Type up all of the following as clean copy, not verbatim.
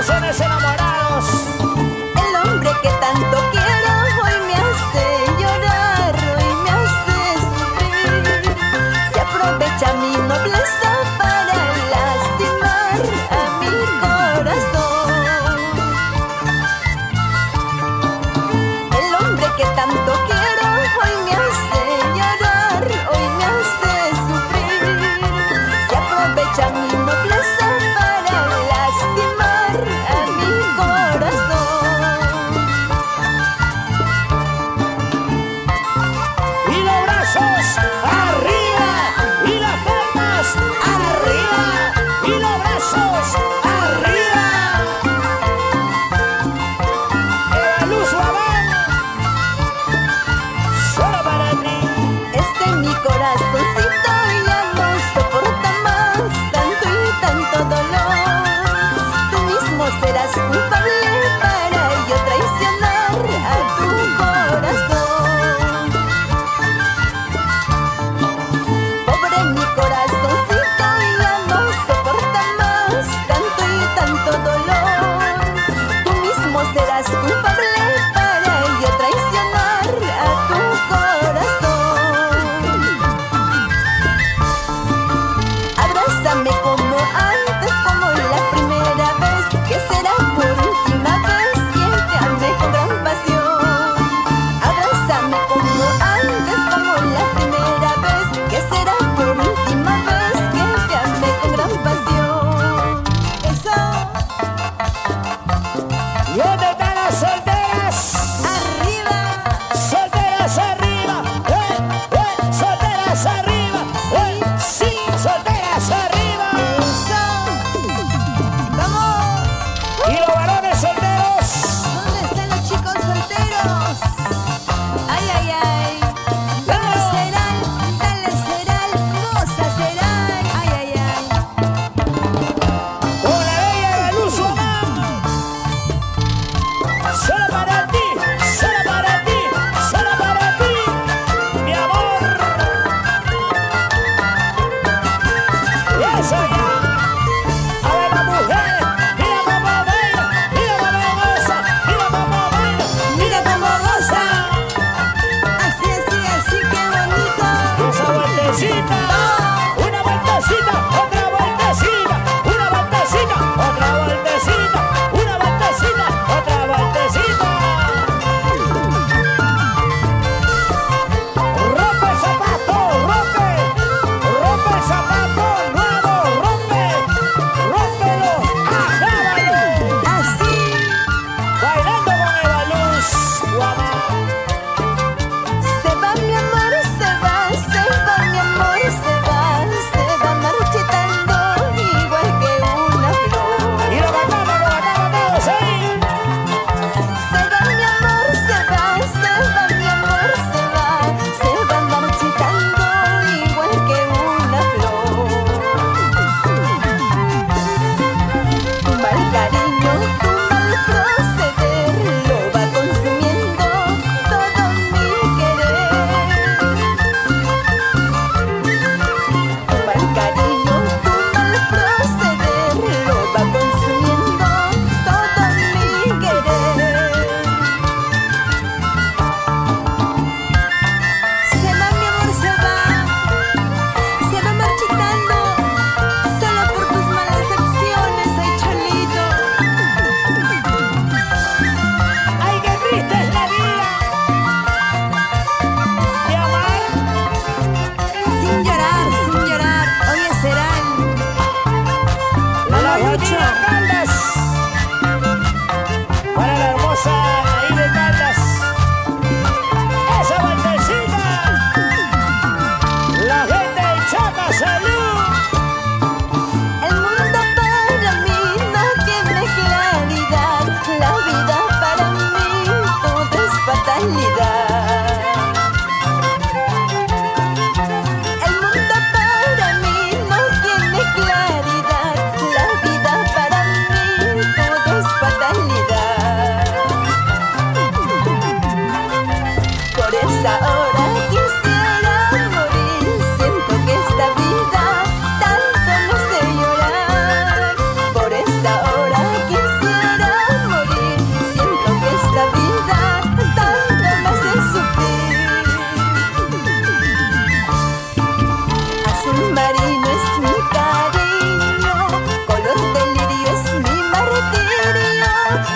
corazones enamorados. El hombre que tanto quiero hoy me hace llorar, hoy me hace sufrir. Se aprovecha mi nobleza para lastimar a mi corazón. El hombre que tanto quiero hoy me hace llorar, hoy me hace sufrir. Se aprovecha mi nobleza para lastimar a mi corazón. Y los brazos arriba y las palmas arriba y los brazos arriba. Luz Babán, solo para ti. Mi corazoncito ya no soporta más tanto y tanto dolor. Tú mismo serás culpable para yo traicionar a tu corazón. Pobre mi corazoncito ya no soporta más tanto y tanto dolor. Tú mismo serás culpable para yo traicionar a tu corazón. Abrázame como antes, como la primera vez, que será por última vez que te amé con gran pasión. Abrázame como antes, como la primera vez, que será por última vez que te amé con gran pasión. Eso. ¿Y dónde está la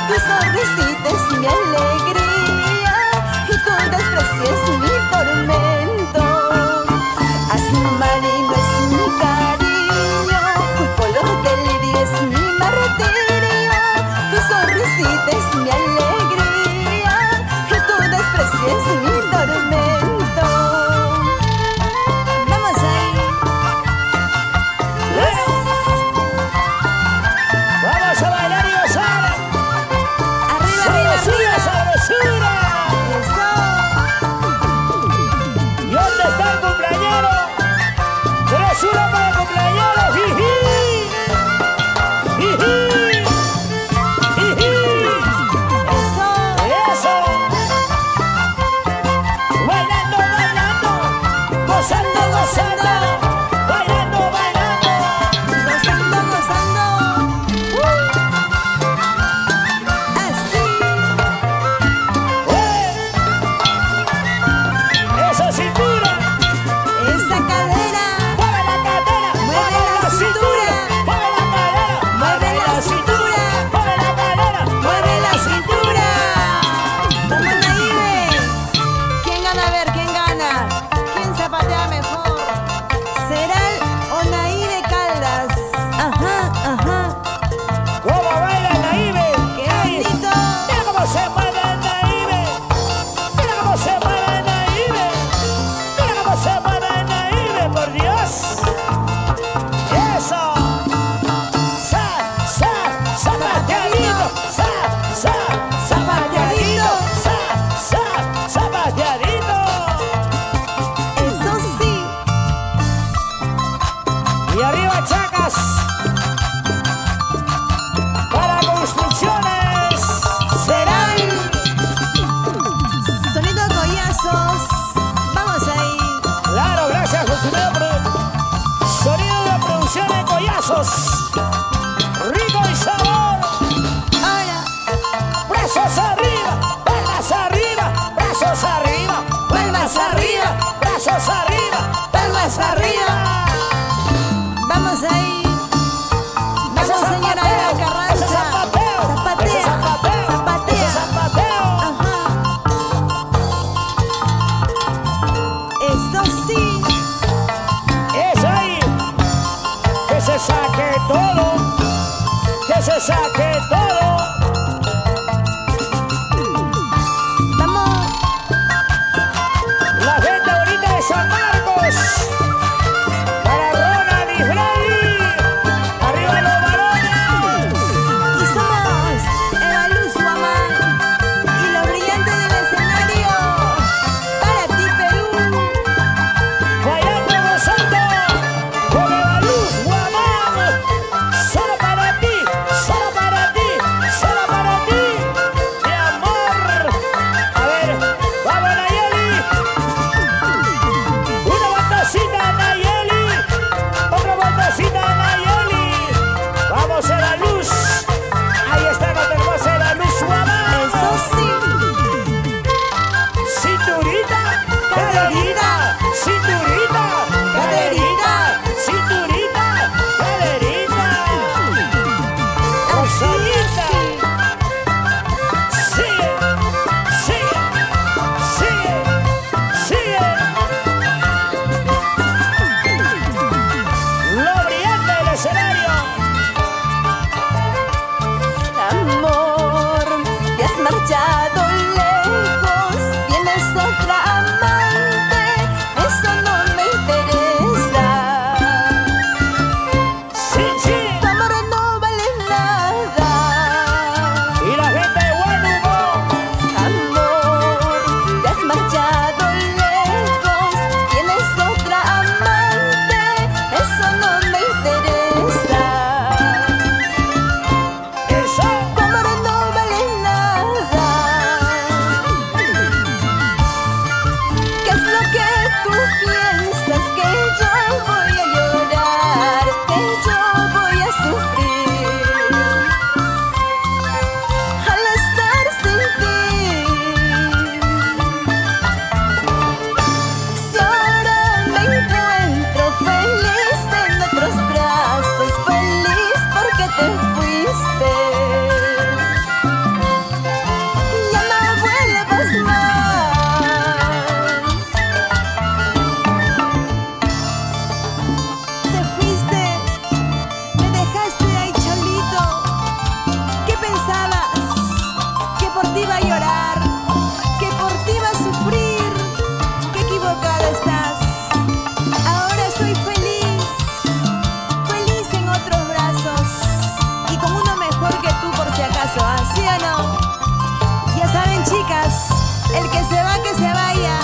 Tu sonrisita es mi alegría y tu desprecio es mi tormento. Azul marino es mi cariño, tu color del lirio es mi martirio. Tu sonrisita es mi alegría y tu desprecio es mi tormento. Vamos ahí. Vamos a bailar y gozar. Arriba, arriba, arriba. Sabrosura. Eso. ¿Y dónde está el cumpleañero? ¡Tres uno para el cumpleañero! ¡Jiji! ¡Jiji! ¡Jiji! Eso. ¡Eso! Bailando, bailando, gozando, gozando, bailando, bailando. Gozando, gozando. Así. ¡Esa cintura! Esa cadera. ¡Mueve la cadera! Mueve la cintura. ¡Mueve la cadera! Mueve la cintura. ¡Mueve la cadera! Mueve la cintura. Vamos, Naive. ¿Quién gana? A ver, ¿quién gana? ¿Quién zapatea mejor? ¿Será el o Naive Caldas? Ajá, ajá. ¿Cómo baila Naive? ¡Qué ¡Ay! bonito! ¡Mira cómo se mueve Naive! ¡Mira cómo se mueve Naive! ¡Mira cómo se mueve Naive! ¡Por Dios! ¡Eso! ¡Zapateadito! ¡Zapateadito! ¡Zapateadito! Eso sí. Y arriba Chacas para construcciones serán. Sonido collazos. Vamos ahí. Claro, gracias sonido de producción de Collazos. Rico y sabor. Ahora. Brazos arriba, palmas arriba, brazos arriba, palmas arriba, brazos arriba, palmas arriba. Vamos ahí. Vamos, Ese señora zapateo, Carranza. ese zapateo, Zapatea. ese zapateo, Zapatea. ese zapateo. Ajá. Eso sí. Es ahí. Que se saque todo, que se saque todo. Vamos. La gente bonita de San Marcos. Para Ronald y Freddy. Arriba los varones. Y somos Eva Luz Guamán. Y los brillantes del escenario. Para ti, Perú. Bailando, gozando. Con Eva Luz Guamán. Solo para ti, solo para ti, solo para ti. Mi amor. A ver, vamos Nayeli. Una vueltecita Nayeli. Otra vueltecita Nayeli. Vamos a la luz. Ahí está la hermosa de la luz Guamán. Eso sí. Cinturita, caderita, cinturita, caderita, cinturita, caderita. Así es. Sigue, sigue, sigue, sigue. Lo brillante del escenario. Amor, te has marchado lejos, tienes otra amante, eso no me interesa. Sí, sí. Tu amor no vale nada. Y la gente de buen humor. Amor, te has marchado lejos, tienes otra amante, eso no me interesa. Eso. Tu amor no vale nada. Bueno, ya saben, chicas, el que se va, que se vaya,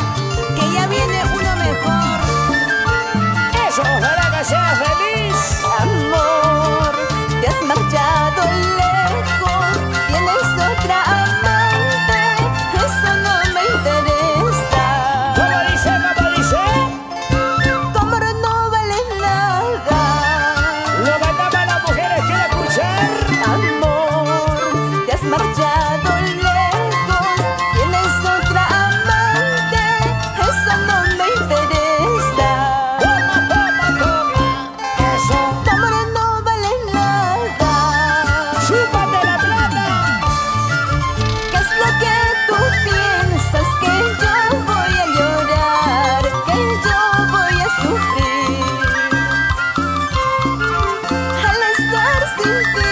que ya viene uno mejor. Eso, ojalá que seas feliz. Amor, te has marchado lejos, tienes otra amante, eso no me interesa. ¿Cómo dice? ¿Cómo dice? Tu amor no vale nada. Lo mandamos a las mujeres, ¿quiere escuchar? Amor, te has marchado lejos, tienes otra amante, eso no me interesa. Toma, toma, toma. Eso. Tu amor no vale nada. Chúpate la plata. ¿Qué es lo que tú piensas? Que yo voy a llorar, que yo voy a sufrir al estar sin ti.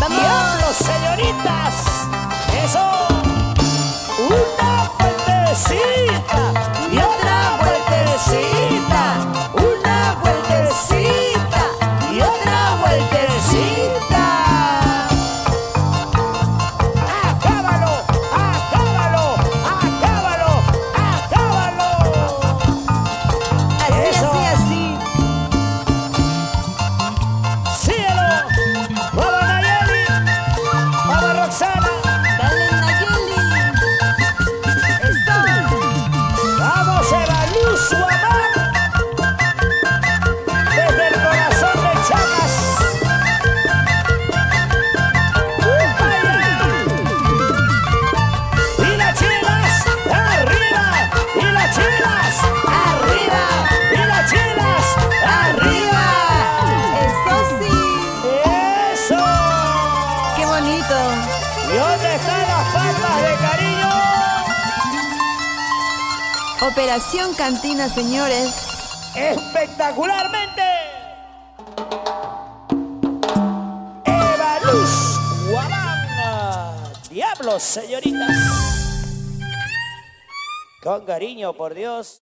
Diablos, señoritas. Eso. Una vueltecita y otra vueltecita. Una vueltecita y otra vueltecita. Acábalo, acábalo, acábalo, acábalo. Así, Eso. así, así. Síguelo. Vamos, Nayeli. Vamos, Roxana. Dale, Nayeli. Eso. Vamos, Evaluz Guamán. Desde el corazón de Chagas. ¡Vaya! Y las chelas arriba. Y las chelas arriba. Y las chelas arriba. Eso sí. Eso. Qué bonito. ¿Y dónde están las palmas de cariño? Operación Cantina, señores. Espectacularmente. Evaluz Guamán. Diablos, señoritas. Con cariño, por Dios.